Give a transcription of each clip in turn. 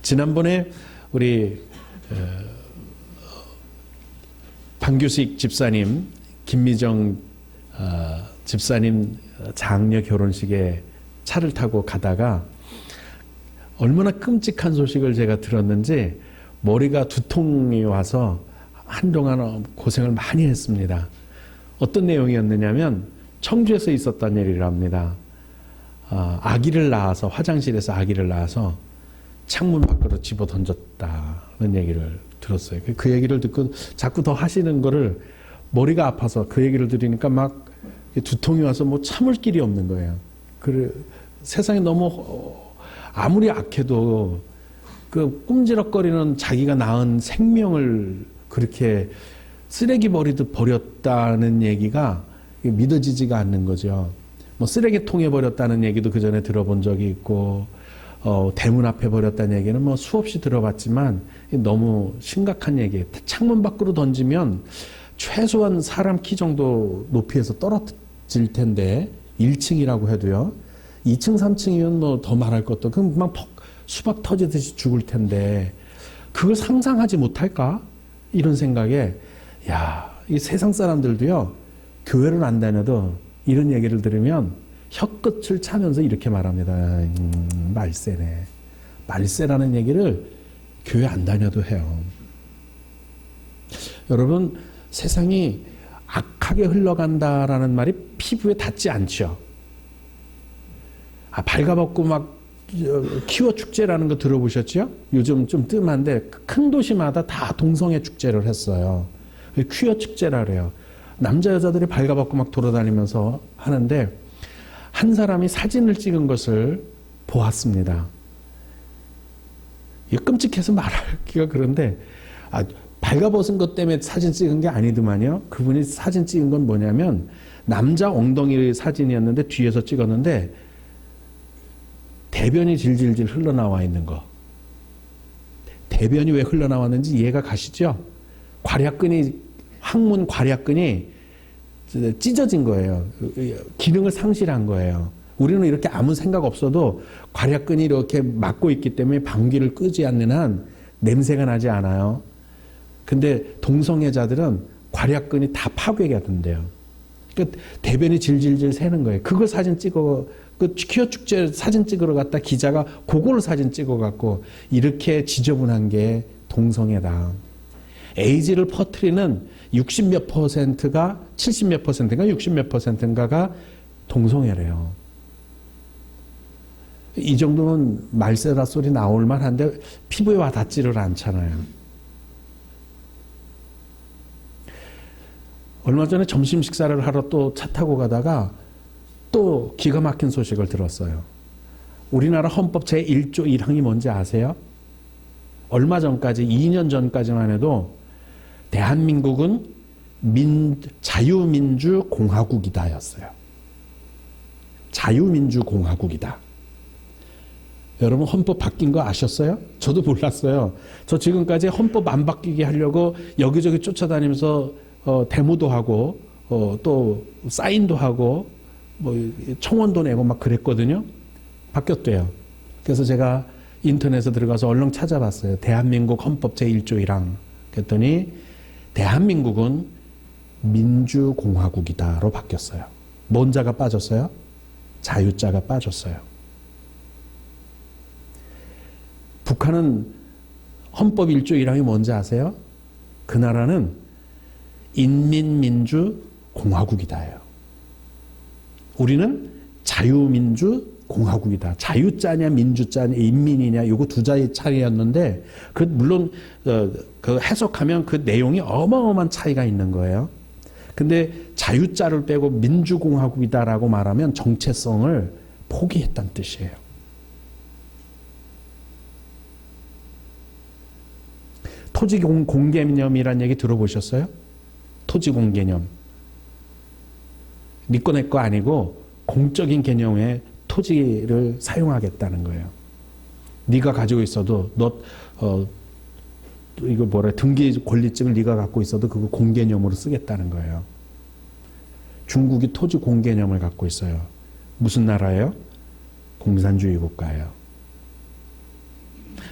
지난번에 우리 방규식 집사님, 김미정 집사님 장녀 결혼식에 차를 타고 가다가 얼마나 끔찍한 소식을 제가 들었는지 머리가 두통이 와서 한동안 고생을 많이 했습니다. 어떤 내용이었느냐면 청주에서 있었던 일이랍니다. 아기를 낳아서 화장실에서 아기를 낳아서 창문 밖으로 집어 던졌다는 얘기를 들었어요. 그 얘기를 듣고 자꾸 더 하시는 거를 머리가 아파서 그 얘기를 들으니까 막 두통이 와서 뭐 참을 길이 없는 거예요. 세상에 너무 아무리 악해도 그 꿈지럭거리는 자기가 낳은 생명을 그렇게 쓰레기 버리듯 버렸다는 얘기가 믿어지지가 않는 거죠. 뭐 쓰레기통에 버렸다는 얘기도 그 전에 들어본 적이 있고, 대문 앞에 버렸다는 얘기는 뭐 수없이 들어봤지만 너무 심각한 얘기예요. 창문 밖으로 던지면 최소한 사람 키 정도 높이에서 떨어질 텐데 1층이라고 해도요. 2층, 3층이면 뭐 더 말할 것도 그럼 막 수박 터지듯이 죽을 텐데 그걸 상상하지 못할까? 이런 생각에 이 세상 사람들도요. 교회를 안 다녀도 이런 얘기를 들으면 혀끝을 차면서 이렇게 말합니다. 말세네. 말세라는 얘기를 교회 안 다녀도 해요. 여러분, 세상이 악하게 흘러간다라는 말이 피부에 닿지 않죠. 발가벗고 막 퀴어 축제라는 거 들어보셨죠? 요즘 좀 뜸한데 큰 도시마다 다 동성애 축제를 했어요. 퀴어 축제라 그래요. 남자 여자들이 발가벗고 막 돌아다니면서 하는데 한 사람이 사진을 찍은 것을 보았습니다. 이거 끔찍해서 말하기가 그런데 발가벗은 것 때문에 사진 찍은 게 아니더만요. 그분이 사진 찍은 건 뭐냐면 남자 엉덩이 사진이었는데 뒤에서 찍었는데 대변이 질질질 흘러나와 있는 거. 대변이 왜 흘러나왔는지 이해가 가시죠? 항문 괄약근이 찢어진 거예요. 기능을 상실한 거예요. 우리는 이렇게 아무 생각 없어도 괄약근이 이렇게 막고 있기 때문에 방귀를 끄지 않는 한 냄새가 나지 않아요. 근데 동성애자들은 괄약근이 다 파괴가 된대요. 그러니까 대변이 질질질 새는 거예요. 그걸 사진 찍어 퀴어 축제 사진 찍으러 갔다 기자가 그걸 사진 찍어갖고 이렇게 지저분한 게 동성애다. 에이즈를 퍼뜨리는 60몇 %가 70몇 %인가 60몇 %인가가 동성애래요. 이 정도면 말세라 소리 나올 만한데 피부에 와 닿지를 않잖아요. 얼마 전에 점심 식사를 하러 또 차 타고 가다가 또 기가 막힌 소식을 들었어요. 우리나라 헌법 제1조 1항이 뭔지 아세요? 얼마 전까지 2년 전까지만 해도 대한민국은 자유민주공화국이다 였어요. 자유민주공화국이다. 여러분 헌법 바뀐 거 아셨어요? 저도 몰랐어요. 저 지금까지 헌법 안 바뀌게 하려고 여기저기 쫓아다니면서 데모도 하고 또 사인도 하고 뭐 청원도 내고 막 그랬거든요. 바뀌었대요. 그래서 제가 인터넷에 들어가서 얼른 찾아봤어요. 대한민국 헌법 제1조 1항. 그랬더니 대한민국은 민주공화국이다로 바뀌었어요. 뭔 자가 빠졌어요? 자유자가 빠졌어요. 북한은 헌법 1조 1항이 뭔지 아세요? 그 나라는 인민민주공화국이다예요. 우리는 자유민주공화국이다. 자유자냐 민주자냐 인민이냐 요거 두 자의 차이였는데 물론 그 해석하면 그 내용이 어마어마한 차이가 있는 거예요. 근데 자유자를 빼고 민주공화국이다라고 말하면 정체성을 포기했다는 뜻이에요. 토지 공개념이라는 얘기 들어보셨어요? 토지 공개념. 네 거 내 거 아니고 공적인 개념의 토지를 사용하겠다는 거예요. 네가 가지고 있어도 이거 등기 권리증을 네가 갖고 있어도 그거 공개념으로 쓰겠다는 거예요. 중국이 토지 공개념을 갖고 있어요. 무슨 나라예요? 공산주의 국가예요.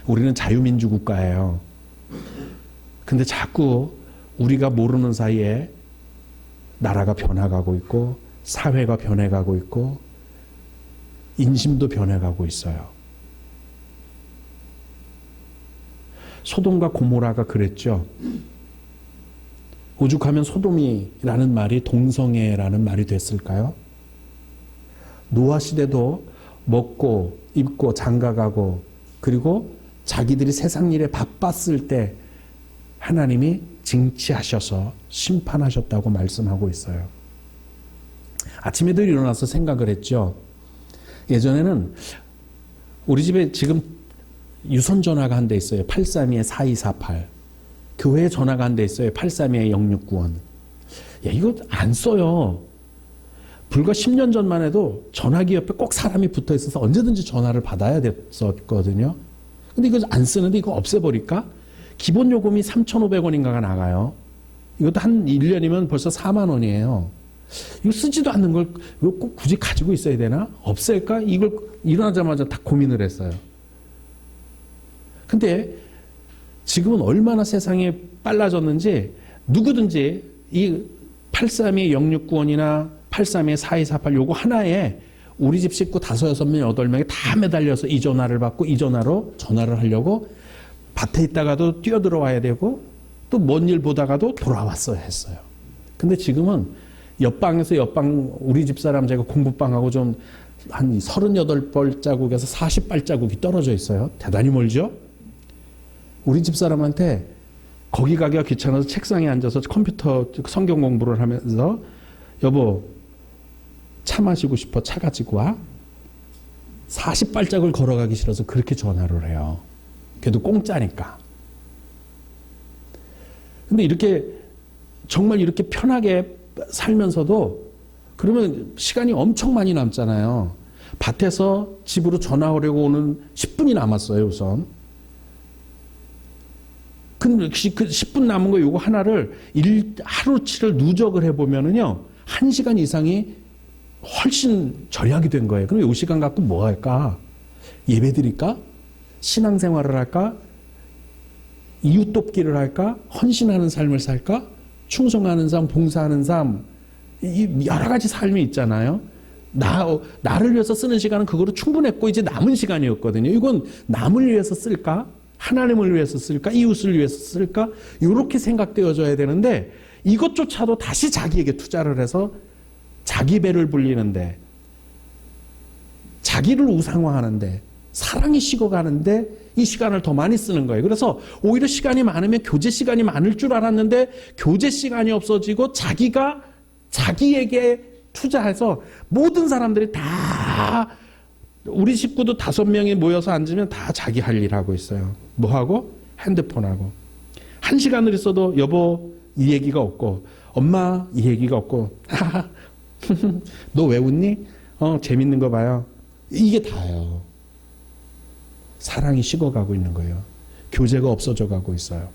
우리는 자유민주 국가예요. 근데 자꾸 우리가 모르는 사이에 나라가 변화가고 있고 사회가 변해가고 있고 인심도 변해가고 있어요. 소돔과 고모라가 그랬죠. 오죽하면 소돔이라는 말이 동성애라는 말이 됐을까요? 노아 시대도 먹고 입고 장가가고 그리고 자기들이 세상 일에 바빴을 때 하나님이 징치하셔서 심판하셨다고 말씀하고 있어요. 아침에도 일어나서 생각을 했죠. 예전에는 우리 집에 지금 유선 전화가 한 대 있어요. 832-4248. 교회에 전화가 한 대 있어요. 832-0691. 야, 이거 안 써요. 불과 10년 전만 해도 전화기 옆에 꼭 사람이 붙어 있어서 언제든지 전화를 받아야 됐었거든요. 근데 이거 안 쓰는데 이거 없애버릴까? 기본 요금이 3,500원인가가 나가요. 이것도 한 1년이면 벌써 4만 원이에요. 이거 쓰지도 않는 걸 이거 꼭 굳이 가지고 있어야 되나? 없앨까? 이걸 일어나자마자 다 고민을 했어요. 근데 지금은 얼마나 세상이 빨라졌는지 누구든지 이 832-0691이나 832-4248 요거 하나에 우리 집 식구 5, 6명, 8명이 다 매달려서 이 전화를 받고 이 전화로 전화를 하려고 밭에 있다가도 뛰어들어와야 되고 또 먼 일 보다가도 돌아왔어야 했어요. 근데 지금은 옆방에서 옆방 우리 집사람 제가 공부방하고 좀 한 38발자국에서 40발자국이 떨어져 있어요. 대단히 멀죠? 우리 집사람한테 거기 가기가 귀찮아서 책상에 앉아서 컴퓨터 성경 공부를 하면서 여보 차 마시고 싶어 차 가지고 와. 40발짝을 걸어가기 싫어서 그렇게 전화를 해요. 그래도 공짜니까. 근데 이렇게 정말 이렇게 편하게 살면서도 그러면 시간이 엄청 많이 남잖아요. 밭에서 집으로 전화 오려고 오는 10분이 남았어요, 우선. 근데 그 10분 남은 거 요거 하나를 하루치를 누적을 해보면은요, 1시간 이상이 훨씬 절약이 된 거예요. 그럼 요 시간 갖고 뭐 할까? 예배 드릴까? 신앙생활을 할까? 이웃 돕기를 할까? 헌신하는 삶을 살까? 충성하는 삶, 봉사하는 삶, 여러 가지 삶이 있잖아요. 나를 위해서 쓰는 시간은 그거로 충분했고 이제 남은 시간이었거든요. 이건 남을 위해서 쓸까? 하나님을 위해서 쓸까? 이웃을 위해서 쓸까? 이렇게 생각되어져야 되는데 이것조차도 다시 자기에게 투자를 해서 자기 배를 불리는데 자기를 우상화하는데 사랑이 식어가는데 이 시간을 더 많이 쓰는 거예요. 그래서 오히려 시간이 많으면 교제 시간이 많을 줄 알았는데 교제 시간이 없어지고 자기가 자기에게 투자해서 모든 사람들이 다 우리 식구도 5명이 모여서 앉으면 다 자기 할 일 하고 있어요. 뭐 하고? 핸드폰 하고. 1시간을 있어도 여보 이 얘기가 없고 엄마 이 얘기가 없고 너 왜 웃니? 재밌는 거 봐요. 이게 다예요. 사랑이 식어가고 있는 거예요. 교제가 없어져 가고 있어요.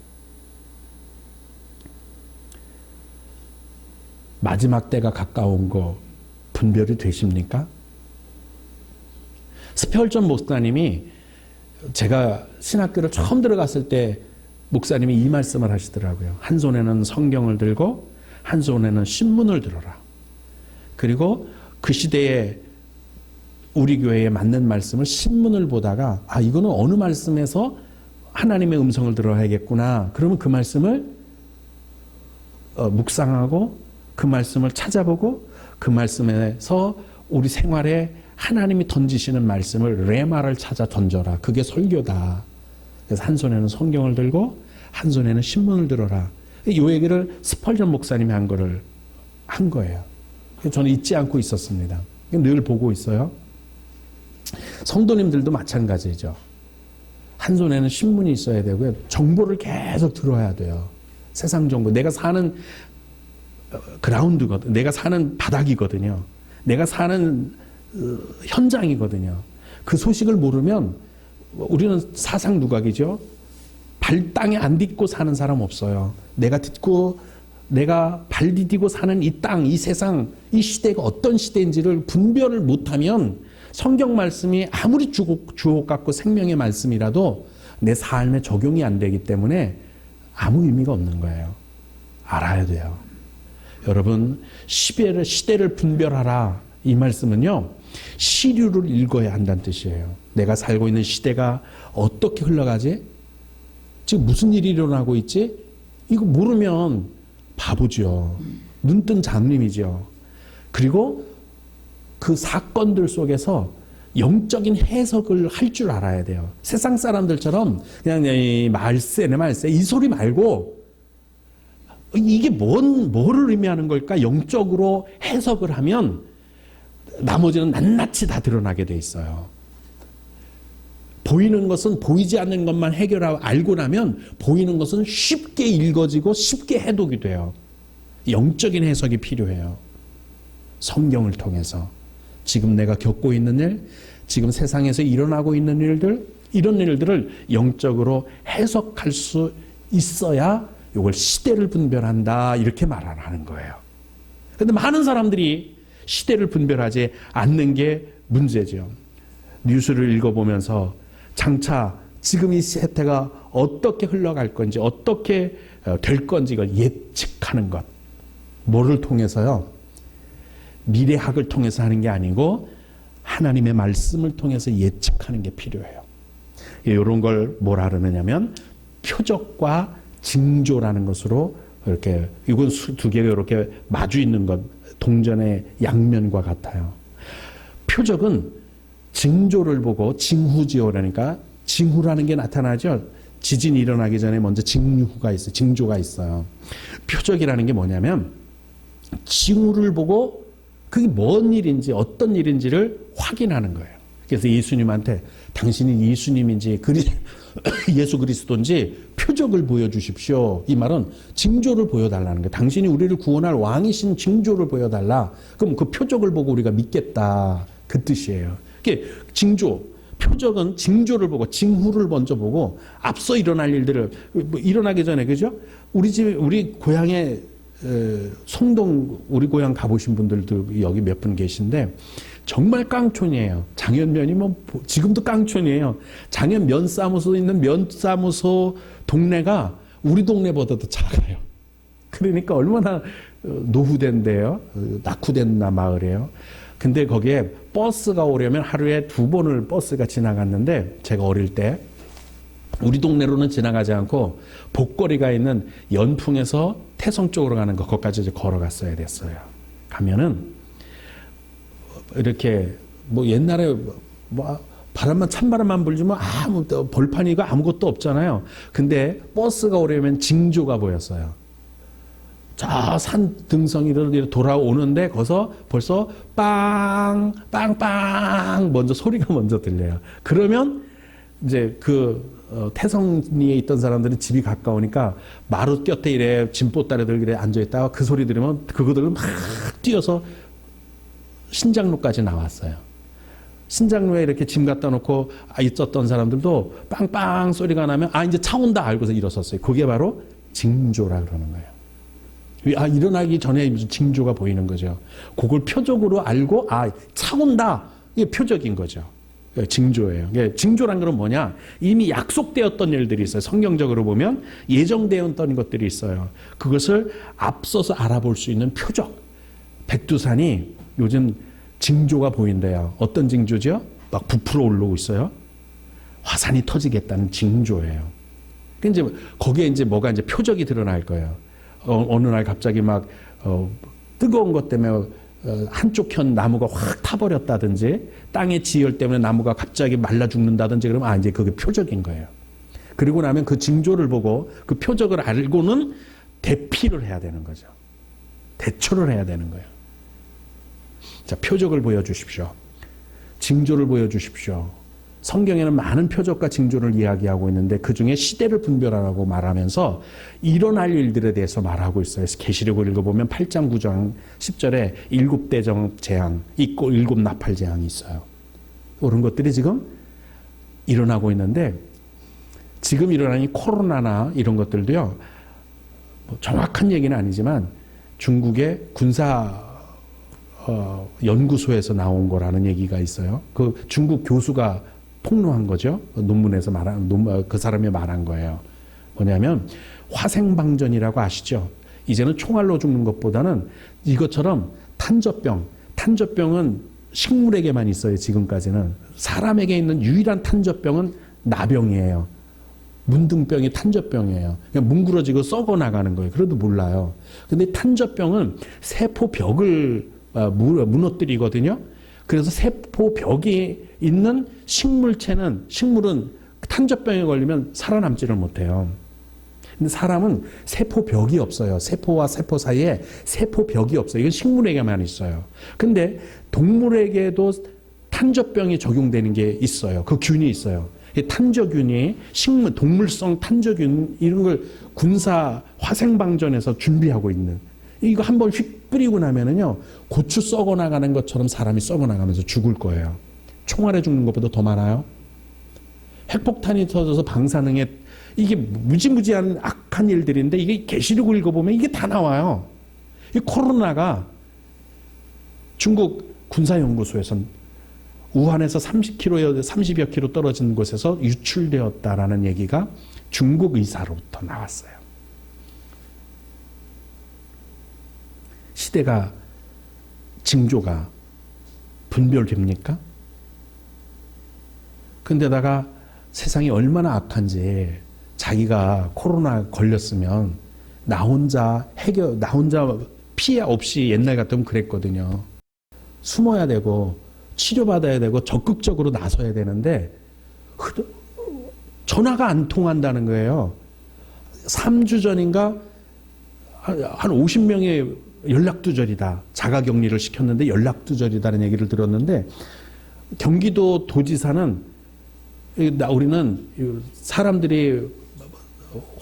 마지막 때가 가까운 거 분별이 되십니까? 스페얼전 목사님이 제가 신학교를 처음 들어갔을 때 목사님이 이 말씀을 하시더라고요. 한 손에는 성경을 들고 한 손에는 신문을 들어라. 그리고 그 시대에 우리 교회에 맞는 말씀을 신문을 보다가 이거는 어느 말씀에서 하나님의 음성을 들어야겠구나. 그러면 그 말씀을 묵상하고 그 말씀을 찾아보고 그 말씀에서 우리 생활에 하나님이 던지시는 말씀을 레마를 찾아 던져라. 그게 설교다. 그래서 한 손에는 성경을 들고 한 손에는 신문을 들어라. 이 얘기를 스펄전 목사님이 한 거예요. 저는 잊지 않고 있었습니다. 늘 보고 있어요. 성도님들도 마찬가지죠. 한 손에는 신문이 있어야 되고요. 정보를 계속 들어야 돼요. 세상 정보. 내가 사는 그라운드거든요. 내가 사는 바닥이거든요. 내가 사는 현장이거든요. 그 소식을 모르면 우리는 사상 누각이죠. 땅에 안 딛고 사는 사람 없어요. 내가 발 디디고 사는 이 땅, 이 세상, 이 시대가 어떤 시대인지를 분별을 못하면 성경 말씀이 아무리 주옥 같고 생명의 말씀이라도 내 삶에 적용이 안 되기 때문에 아무 의미가 없는 거예요. 알아야 돼요. 여러분, 시대를 분별하라. 이 말씀은요, 시류를 읽어야 한다는 뜻이에요. 내가 살고 있는 시대가 어떻게 흘러가지? 지금 무슨 일이 일어나고 있지? 이거 모르면 바보죠. 눈뜬 장님이죠. 그리고 그 사건들 속에서 영적인 해석을 할 줄 알아야 돼요. 세상 사람들처럼 그냥 이 말세네 말세 이 소리 말고 이게 뭐를 의미하는 걸까? 영적으로 해석을 하면 나머지는 낱낱이 다 드러나게 돼 있어요. 보이는 것은 보이지 않는 것만 해결하고 알고 나면 보이는 것은 쉽게 읽어지고 쉽게 해독이 돼요. 영적인 해석이 필요해요. 성경을 통해서 지금 내가 겪고 있는 일, 지금 세상에서 일어나고 있는 일들, 이런 일들을 영적으로 해석할 수 있어야 이걸 시대를 분별한다 이렇게 말하는 거예요. 그런데 많은 사람들이 시대를 분별하지 않는 게 문제죠. 뉴스를 읽어보면서 장차 지금 이 세태가 어떻게 흘러갈 건지 어떻게 될 건지 이걸 예측하는 것. 뭐를 통해서요? 미래학을 통해서 하는 게 아니고 하나님의 말씀을 통해서 예측하는 게 필요해요. 이런 걸 뭐라 그러느냐면 표적과 징조라는 것으로 이렇게 이건 두 개가 이렇게 마주 있는 것, 동전의 양면과 같아요. 표적은 징조를 보고 징후지어라니까 징후라는 게 나타나죠. 지진이 일어나기 전에 먼저 징후가 있어요. 징조가 있어요. 표적이라는 게 뭐냐면 징후를 보고 그게 뭔 일인지 어떤 일인지를 확인하는 거예요. 그래서 예수님한테 당신이 예수님인지 예수 그리스도인지 표적을 보여주십시오. 이 말은 징조를 보여달라는 거예요. 당신이 우리를 구원할 왕이신 징조를 보여달라. 그럼 그 표적을 보고 우리가 믿겠다. 그 뜻이에요. 이게 징조, 표적은 징조를 보고 징후를 먼저 보고 앞서 일어날 일들을 일어나기 전에 그죠? 우리 고향에 송동 우리 고향 가보신 분들도 여기 몇 분 계신데 정말 깡촌이에요. 장현면이 지금도 깡촌이에요. 장현 면사무소 있는 면사무소 동네가 우리 동네보다도 작아요. 그러니까 얼마나 노후된데요. 낙후된 마을이에요. 근데 거기에 버스가 오려면 하루에 2번을 버스가 지나갔는데 제가 어릴 때 우리 동네로는 지나가지 않고 복거리가 있는 연풍에서 태성 쪽으로 가는 거 거기까지 이제 걸어갔어야 됐어요. 가면은 이렇게 옛날에 바람만 찬바람만 불지만 아무 벌판이고 아무것도 없잖아요. 근데 버스가 오려면 징조가 보였어요. 저 산 등성이를 돌아오는데 거기서 벌써 빵빵빵 먼저 소리가 먼저 들려요. 그러면 이제 태성리에 있던 사람들은 집이 가까우니까 마루 곁에 이래 짐보따리들 이래 앉아있다가 그 소리 들으면 그거들을 막 뛰어서 신장로까지 나왔어요. 신장로에 이렇게 짐 갖다 놓고 있었던 사람들도 빵빵 소리가 나면 이제 차 온다 알고서 일어섰어요. 그게 바로 징조라 그러는 거예요. 일어나기 전에 무슨 징조가 보이는 거죠. 그걸 표적으로 알고 차 온다. 이게 표적인 거죠. 징조예요. 징조란 건 뭐냐? 이미 약속되었던 일들이 있어요. 성경적으로 보면 예정되었던 것들이 있어요. 그것을 앞서서 알아볼 수 있는 표적. 백두산이 요즘 징조가 보인대요. 어떤 징조죠? 막 부풀어 올라오고 있어요. 화산이 터지겠다는 징조예요. 이제 거기에 이제 뭐가 이제 표적이 드러날 거예요. 어느 날 갑자기 막 뜨거운 것 때문에 한쪽 편 나무가 확 타버렸다든지 땅의 지열 때문에 나무가 갑자기 말라 죽는다든지 그러면 이제 그게 표적인 거예요. 그리고 나면 그 징조를 보고 그 표적을 알고는 대피를 해야 되는 거죠. 대처를 해야 되는 거예요. 자, 표적을 보여주십시오. 징조를 보여주십시오. 성경에는 많은 표적과 징조를 이야기하고 있는데 그중에 시대를 분별하라고 말하면서 일어날 일들에 대해서 말하고 있어요. 계시록을 읽어보면 8장 9장 10절에 7대적 재앙 있고 7 나팔 재앙이 있어요. 이런 것들이 지금 일어나고 있는데 지금 일어나는 코로나나 이런 것들도요. 정확한 얘기는 아니지만 중국의 군사 연구소에서 나온 거라는 얘기가 있어요. 그 중국 교수가 폭로한 거죠. 논문에서 그 사람이 말한 거예요. 뭐냐면 화생방전이라고 아시죠? 이제는 총알로 죽는 것보다는 이것처럼 탄저병은 식물에게만 있어요. 지금까지는. 사람에게 있는 유일한 탄저병은 나병이에요. 문둥병이 탄저병이에요. 그냥 뭉그러지고 썩어 나가는 거예요. 그래도 몰라요. 근데 탄저병은 세포벽을 무너뜨리거든요. 그래서 세포벽이 있는 식물은 탄저병에 걸리면 살아남지를 못해요. 근데 사람은 세포벽이 없어요. 세포와 세포 사이에 세포벽이 없어요. 이건 식물에게만 있어요. 근데 동물에게도 탄저병이 적용되는 게 있어요. 그 균이 있어요. 이 탄저균이 동물성 탄저균 이런 걸 군사 화생방전에서 준비하고 있는, 이거 한번 휙 뿌리고 나면은요, 고추 썩어 나가는 것처럼 사람이 썩어 나가면서 죽을 거예요. 총알에 죽는 것보다 더 많아요. 핵폭탄이 터져서 방사능에, 이게 무지무지한 악한 일들인데 이게 계시록 읽어보면 이게 다 나와요. 이 코로나가 중국 군사연구소에서 우한에서 30여 킬로 떨어진 곳에서 유출되었다라는 얘기가 중국 의사로부터 나왔어요. 시대가, 징조가 분별됩니까? 근데다가 세상이 얼마나 악한지, 자기가 코로나 걸렸으면 나 혼자 피해 없이 옛날 같으면 그랬거든요. 숨어야 되고 치료받아야 되고 적극적으로 나서야 되는데 전화가 안 통한다는 거예요. 3주 전인가 한 50명의 연락두절이다. 자가격리를 시켰는데 연락두절이다는 얘기를 들었는데, 경기도 도지사는 우리는 사람들이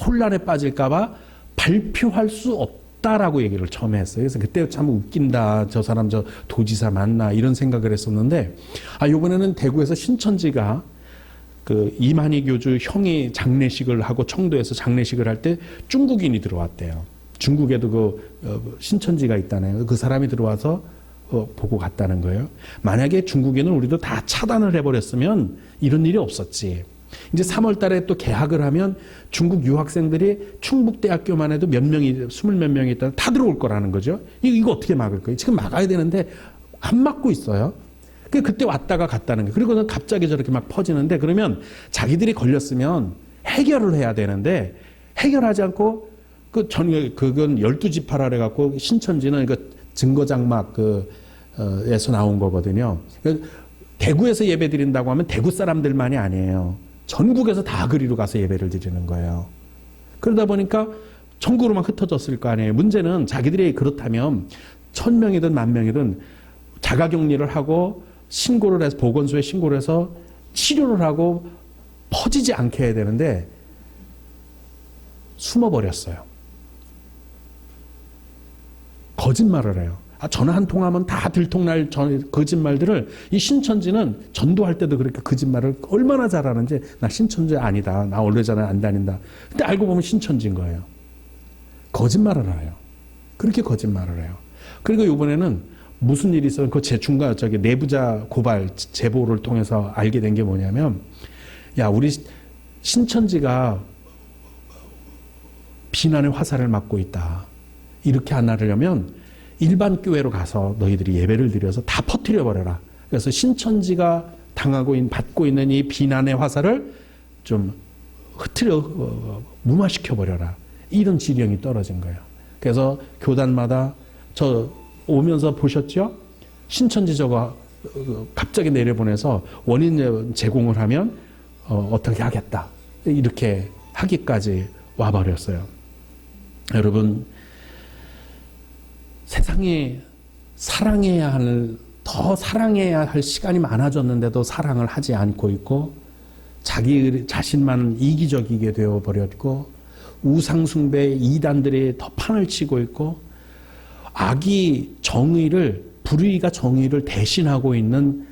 혼란에 빠질까봐 발표할 수 없다라고 얘기를 처음 했어요. 그래서 그때 참 웃긴다. 저 사람 저 도지사 맞나 이런 생각을 했었는데, 이번에는 대구에서 신천지가 그 이만희 교주 형이 장례식을 하고 청도에서 장례식을 할 때 중국인이 들어왔대요. 중국에도 그 신천지가 있다네요. 그 사람이 들어와서 보고 갔다는 거예요. 만약에 중국인은 우리도 다 차단을 해버렸으면 이런 일이 없었지. 이제 3월 달에 또 개학을 하면 중국 유학생들이 충북대학교만 해도 몇 명이, 20몇 명이 있다, 다 들어올 거라는 거죠. 이거 어떻게 막을 거예요? 지금 막아야 되는데 안 막고 있어요. 그때 왔다가 갔다는 거예요. 그리고는 갑자기 저렇게 막 퍼지는데, 그러면 자기들이 걸렸으면 해결을 해야 되는데 해결하지 않고 그건 12지파라 해갖고 신천지는 증거장막 에서 나온 거거든요. 대구에서 예배 드린다고 하면 대구 사람들만이 아니에요. 전국에서 다 그리로 가서 예배를 드리는 거예요. 그러다 보니까 전국으로 막 흩어졌을 거 아니에요. 문제는 자기들이 그렇다면 1000명이든 10,000명이든 자가격리를 하고 신고를 해서, 보건소에 신고를 해서 치료를 하고 퍼지지 않게 해야 되는데 숨어버렸어요. 거짓말을 해요. 전화 한 통하면 다 들통날 거짓말들을, 이 신천지는 전도할 때도 그렇게 거짓말을 얼마나 잘하는지, 나 신천지 아니다, 나 원래 전에 안 다닌다. 근데 알고 보면 신천지인 거예요. 거짓말을 해요. 그렇게 거짓말을 해요. 그리고 이번에는 무슨 일이 있어요? 내부자 고발 제보를 통해서 알게 된 게 뭐냐면, 우리 신천지가 비난의 화살을 맞고 있다. 이렇게 안 하려면 일반 교회로 가서 너희들이 예배를 드려서 다 퍼뜨려 버려라. 그래서 신천지가 받고 있는 이 비난의 화살을 좀 무마시켜 버려라. 이런 지령이 떨어진 거예요. 그래서 교단마다, 저 오면서 보셨죠? 신천지 저거 갑자기 내려보내서 원인 제공을 하면 어떻게 하겠다. 이렇게 하기까지 와버렸어요. 여러분, 세상에 더 사랑해야 할 시간이 많아졌는데도 사랑을 하지 않고 있고, 자기 자신만 이기적이게 되어버렸고, 우상숭배 이단들이 더 판을 치고 있고, 불의가 정의를 대신하고 있는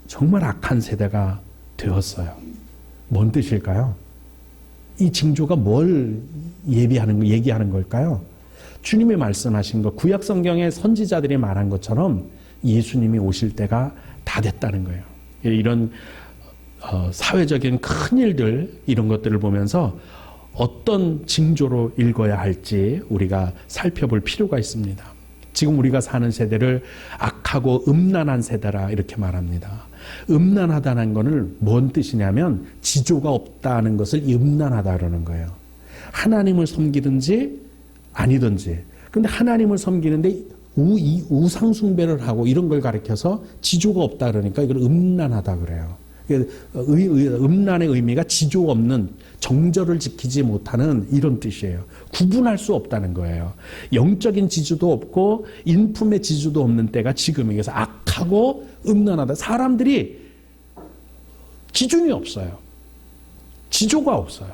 정말 악한 세대가 되었어요. 뭔 뜻일까요? 이 징조가 뭘 얘기하는 걸까요? 주님이 말씀하신 것, 구약 성경의 선지자들이 말한 것처럼 예수님이 오실 때가 다 됐다는 거예요. 이런 사회적인 큰 일들 이런 것들을 보면서 어떤 징조로 읽어야 할지 우리가 살펴볼 필요가 있습니다. 지금 우리가 사는 세대를 악하고 음란한 세대라 이렇게 말합니다. 음란하다는 것은 뭔 뜻이냐면 지조가 없다는 것을 음란하다 그러는 거예요. 하나님을 섬기든지 아니든지. 근데 하나님을 섬기는데 우상 숭배를 하고 이런 걸 가리켜서 지조가 없다 그러니까 이걸 음란하다 그래요. 음란의 의미가 지조 없는, 정절을 지키지 못하는 이런 뜻이에요. 구분할 수 없다는 거예요. 영적인 지조도 없고 인품의 지조도 없는 때가 지금이에요. 그래서 악하고 음란하다. 사람들이 기준이 없어요. 지조가 없어요.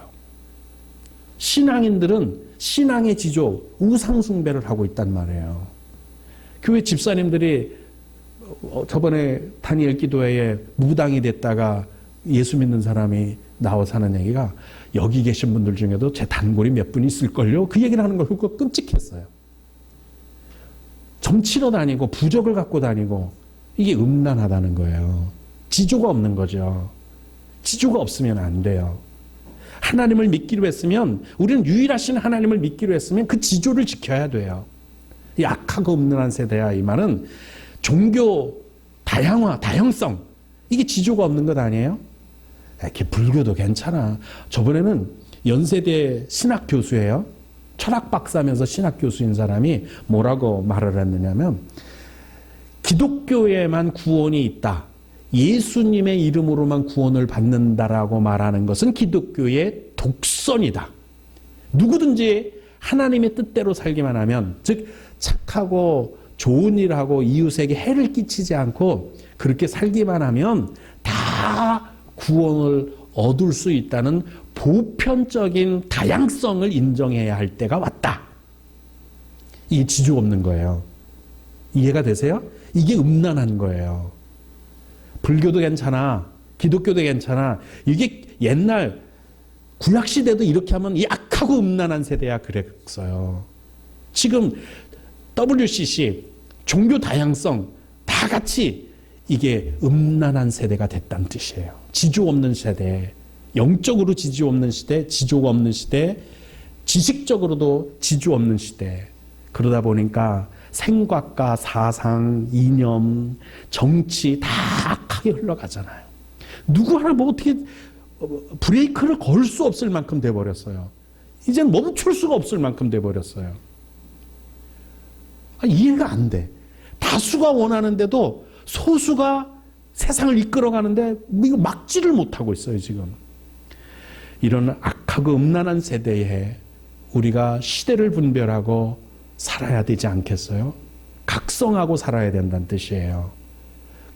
신앙인들은 신앙의 지조, 우상 숭배를 하고 있단 말이에요. 교회 집사님들이 저번에 다니엘 기도회에 무당이 됐다가 예수 믿는 사람이 나와서 하는 얘기가 여기 계신 분들 중에도 제 단골이 몇 분 있을걸요? 그 얘기를 하는 걸 보고 끔찍했어요. 점치러 다니고 부적을 갖고 다니고 이게 음란하다는 거예요. 지조가 없는 거죠. 지조가 없으면 안 돼요. 하나님을 믿기로 했으면 우리는 유일하신 하나님을 믿기로 했으면 그 지조를 지켜야 돼요. 이 악하고 음란한 세대야 이 말은 종교 다양화, 다양성 이게 지조가 없는 것 아니에요? 이렇게 불교도 괜찮아. 저번에는 연세대 신학 교수예요. 철학 박사면서 신학 교수인 사람이 뭐라고 말을 했느냐면 기독교에만 구원이 있다. 예수님의 이름으로만 구원을 받는다라고 말하는 것은 기독교의 독선이다. 누구든지 하나님의 뜻대로 살기만 하면, 즉 착하고 좋은 일을 하고 이웃에게 해를 끼치지 않고 그렇게 살기만 하면 다 구원을 얻을 수 있다는 보편적인 다양성을 인정해야 할 때가 왔다. 이게 지조 없는 거예요. 이해가 되세요? 이게 음란한 거예요. 불교도 괜찮아. 기독교도 괜찮아. 이게 옛날 구약시대도 이렇게 하면 이 악하고 음란한 세대야 그랬어요. 지금 WCC, 종교 다양성 다 같이 이게 음란한 세대가 됐다는 뜻이에요. 지조 없는 세대, 영적으로 지조 없는 시대, 지조가 없는 시대, 지식적으로도 지조 없는 시대. 그러다 보니까 생각과 사상, 이념, 정치 다 악하게 흘러가잖아요. 누구 하나 뭐 어떻게 브레이크를 걸 수 없을 만큼 돼버렸어요. 이젠 멈출 수가 없을 만큼 돼버렸어요. 이해가 안 돼. 다수가 원하는데도 소수가 세상을 이끌어가는데 이거 막지를 못하고 있어요 지금. 이런 악하고 음란한 세대에 우리가 시대를 분별하고 살아야 되지 않겠어요? 각성하고 살아야 된다는 뜻이에요.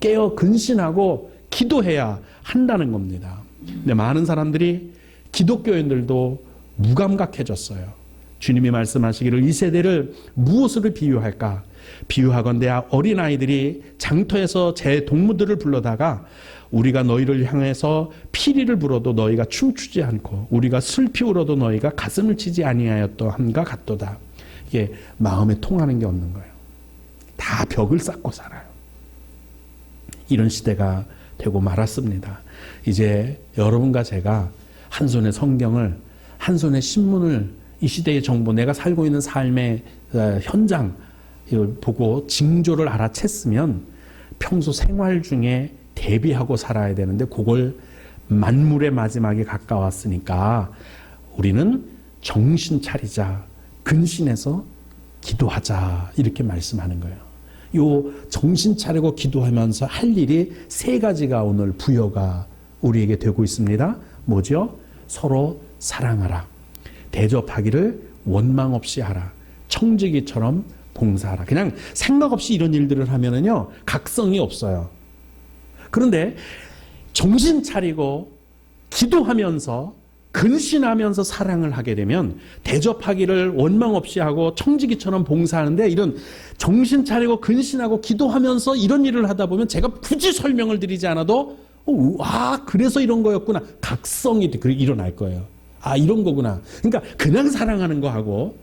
깨어 근신하고 기도해야 한다는 겁니다. 근데 많은 사람들이 기독교인들도 무감각해졌어요. 주님이 말씀하시기를 이 세대를 무엇으로 비유할까? 비유하건대 어린아이들이 장터에서 제 동무들을 불러다가 우리가 너희를 향해서 피리를 불어도 너희가 춤추지 않고 우리가 슬피 울어도 너희가 가슴을 치지 아니하였다 함과 같도다. 이게 마음에 통하는 게 없는 거예요. 다 벽을 쌓고 살아요. 이런 시대가 되고 말았습니다. 이제 여러분과 제가 한 손에 성경을, 한 손에 신문을, 이 시대의 정보, 내가 살고 있는 삶의 현장 이걸 보고 징조를 알아챘으면 평소 생활 중에 대비하고 살아야 되는데 그걸 만물의 마지막에 가까웠으니까 우리는 정신 차리자, 근신해서 기도하자 이렇게 말씀하는 거예요. 요 정신 차리고 기도하면서 할 일이 세 가지가 오늘 부여가 우리에게 되고 있습니다. 뭐죠? 서로 사랑하라. 대접하기를 원망 없이 하라. 청지기처럼 봉사하라. 그냥 생각 없이 이런 일들을 하면은요, 각성이 없어요. 그런데 정신 차리고 기도하면서 근신하면서 사랑을 하게 되면 대접하기를 원망 없이 하고 청지기처럼 봉사하는데 이런 정신 차리고 근신하고 기도하면서 이런 일을 하다 보면 제가 굳이 설명을 드리지 않아도 그래서 이런 거였구나. 각성이 일어날 거예요. 이런 거구나. 그러니까 그냥 사랑하는 거하고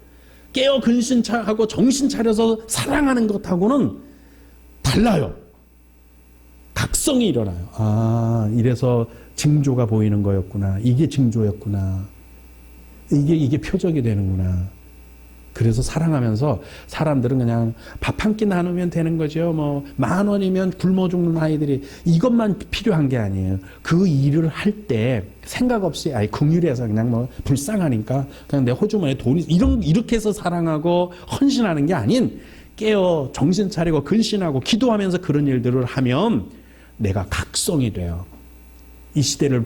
깨어 근신하고 정신 차려서 사랑하는 것하고는 달라요. 각성이 일어나요. 아, 이래서 징조가 보이는 거였구나. 이게 징조였구나. 이게 표적이 되는구나. 그래서 사랑하면서 사람들은 그냥 밥 한 끼 나누면 되는 거죠. 뭐 10,000원이면 굶어 죽는 아이들이 이것만 필요한 게 아니에요. 그 일을 할 때 생각 없이 긍휼해서 그냥 뭐 불쌍하니까 그냥 내 호주머니에 돈이 이렇게 해서 사랑하고 헌신하는 게 아닌 깨어 정신 차리고 근신하고 기도하면서 그런 일들을 하면 내가 각성이 돼요. 이 시대를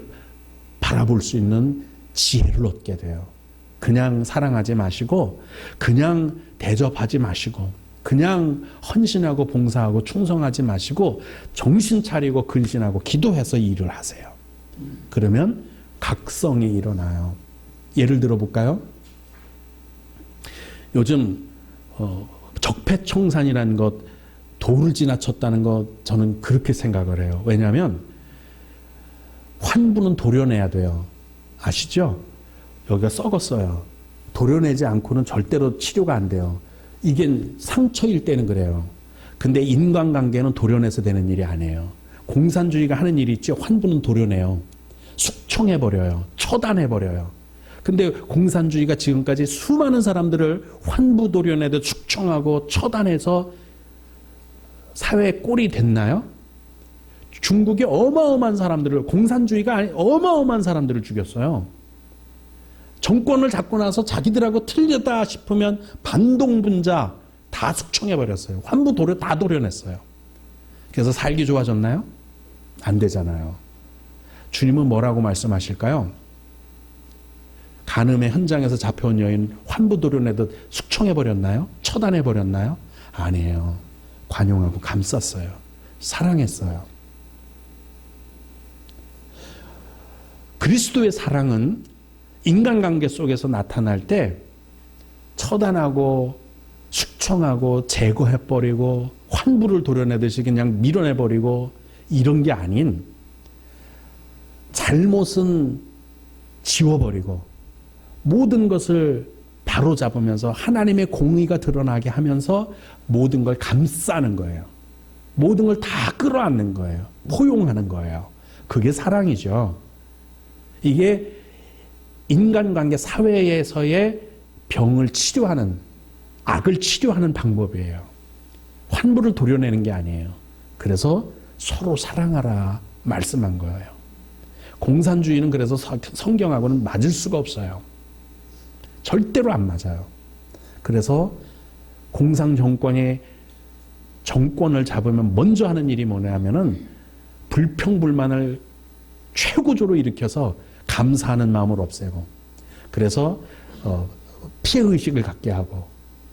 바라볼 수 있는 지혜를 얻게 돼요. 그냥 사랑하지 마시고 그냥 대접하지 마시고 그냥 헌신하고 봉사하고 충성하지 마시고 정신 차리고 근신하고 기도해서 일을 하세요. 그러면 각성이 일어나요. 예를 들어 볼까요? 요즘 적폐청산이라는 것, 도를 지나쳤다는 것, 저는 그렇게 생각을 해요. 왜냐하면 환부는 도려내야 돼요. 아시죠? 여기가 썩었어요. 도려내지 않고는 절대로 치료가 안 돼요. 이게 상처일 때는 그래요. 근데 인간관계는 도려내서 되는 일이 아니에요. 공산주의가 하는 일이 있죠. 환부는 도려내요. 숙청해버려요. 처단해버려요. 근데 공산주의가 지금까지 수많은 사람들을 환부 도려내듯 숙청하고 처단해서 사회에 꼴이 됐나요? 중국의 어마어마한 사람들을, 공산주의가 아닌 어마어마한 사람들을 죽였어요. 정권을 잡고 나서 자기들하고 틀렸다 싶으면 반동분자 다 숙청해버렸어요. 환부 다 도려냈어요. 그래서 살기 좋아졌나요? 안 되잖아요. 주님은 뭐라고 말씀하실까요? 간음의 현장에서 잡혀온 여인 환부 도려내듯 숙청해버렸나요? 처단해버렸나요? 아니에요. 관용하고 감쌌어요. 사랑했어요. 그리스도의 사랑은 인간관계 속에서 나타날 때 처단하고 숙청하고 제거해버리고 환부를 도려내듯이 그냥 밀어내버리고 이런 게 아닌 잘못은 지워버리고 모든 것을 바로잡으면서 하나님의 공의가 드러나게 하면서 모든 걸 감싸는 거예요. 모든 걸 다 끌어안는 거예요. 포용하는 거예요. 그게 사랑이죠. 이게 인간관계 사회에서의 병을 치료하는, 악을 치료하는 방법이에요. 환부를 도려내는 게 아니에요. 그래서 서로 사랑하라 말씀한 거예요. 공산주의는 그래서 성경하고는 맞을 수가 없어요. 절대로 안 맞아요. 그래서 공산 정권이 정권을 잡으면 먼저 하는 일이 뭐냐면은 불평불만을 최고조로 일으켜서 감사하는 마음을 없애고, 그래서 피해의식을 갖게 하고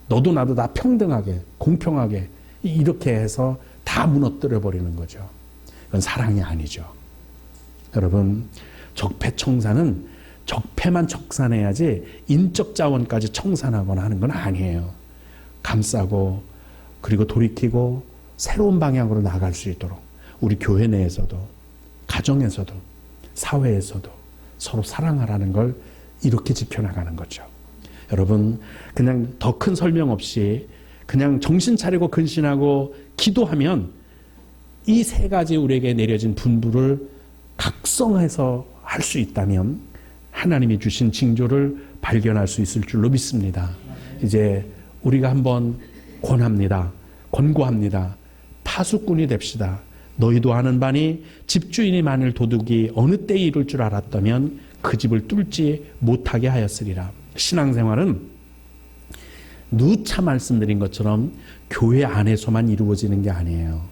너도 나도 다 평등하게 공평하게 이렇게 해서 다 무너뜨려 버리는 거죠. 그건 사랑이 아니죠. 여러분, 적폐청산은 적폐만 청산해야지 인적 자원까지 청산하거나 하는 건 아니에요. 감싸고 그리고 돌이키고 새로운 방향으로 나갈 수 있도록 우리 교회 내에서도 가정에서도 사회에서도 서로 사랑하라는 걸 이렇게 지켜나가는 거죠. 여러분, 그냥 더 큰 설명 없이 그냥 정신 차리고 근신하고 기도하면 이 세 가지 우리에게 내려진 분부를 각성해서 할 수 있다면 하나님이 주신 징조를 발견할 수 있을 줄로 믿습니다. 이제 우리가 한번 권고합니다. 파수꾼이 됩시다. 너희도 아는 바니 집주인이 만일 도둑이 어느 때에 이룰 줄 알았다면 그 집을 뚫지 못하게 하였으리라. 신앙생활은 누차 말씀드린 것처럼 교회 안에서만 이루어지는 게 아니에요.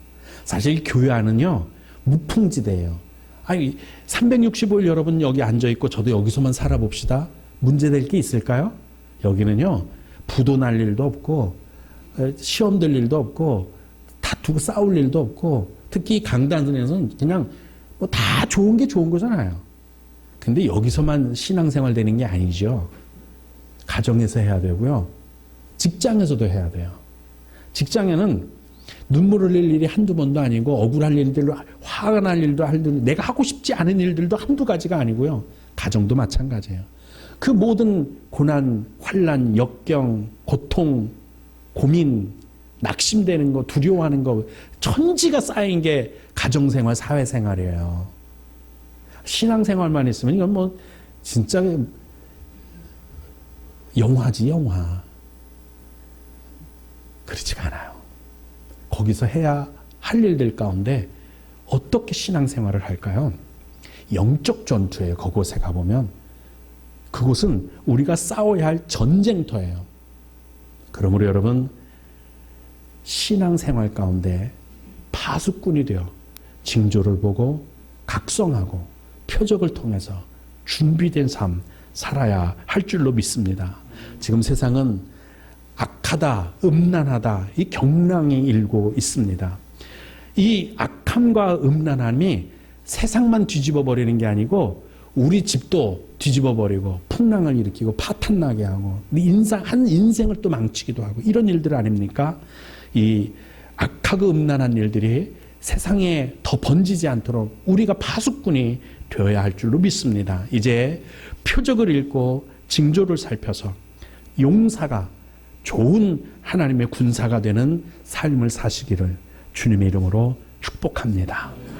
사실 교회 안은요, 무풍지대예요. 아니, 365일 여러분 여기 앉아있고 저도 여기서만 살아봅시다. 문제될 게 있을까요? 여기는요, 부도 날 일도 없고 시험 들 일도 없고 다투고 싸울 일도 없고, 특히 강단에서는 그냥 뭐 다 좋은 게 좋은 거잖아요. 근데 여기서만 신앙생활 되는 게 아니죠. 가정에서 해야 되고요. 직장에서도 해야 돼요. 직장에는 눈물 흘릴 일이 한두 번도 아니고 억울할 일들도, 화가 날 일도, 내가 하고 싶지 않은 일들도 한두 가지가 아니고요. 가정도 마찬가지예요. 그 모든 고난, 환난, 역경, 고통, 고민, 낙심되는 거, 두려워하는 거, 천지가 쌓인 게 가정생활, 사회생활이에요. 신앙생활만 있으면 이건 뭐 진짜 영화지, 영화. 그렇지가 않아요. 거기서 해야 할 일들 가운데 어떻게 신앙생활을 할까요? 영적 전투예요. 그곳에 가보면. 그곳은 우리가 싸워야 할 전쟁터예요. 그러므로 여러분, 신앙생활 가운데 파수꾼이 되어 징조를 보고 각성하고 표적을 통해서 준비된 삶 살아야 할 줄로 믿습니다. 지금 세상은 악하다, 음란하다, 이 경랑이 일고 있습니다. 이 악함과 음란함이 세상만 뒤집어 버리는 게 아니고 우리 집도 뒤집어 버리고 풍랑을 일으키고 파탄나게 하고 한 인생을 또 망치기도 하고 이런 일들 아닙니까? 이 악하고 음란한 일들이 세상에 더 번지지 않도록 우리가 파수꾼이 되어야 할 줄로 믿습니다. 이제 표적을 읽고 징조를 살펴서 용사가 좋은 하나님의 군사가 되는 삶을 사시기를 주님의 이름으로 축복합니다.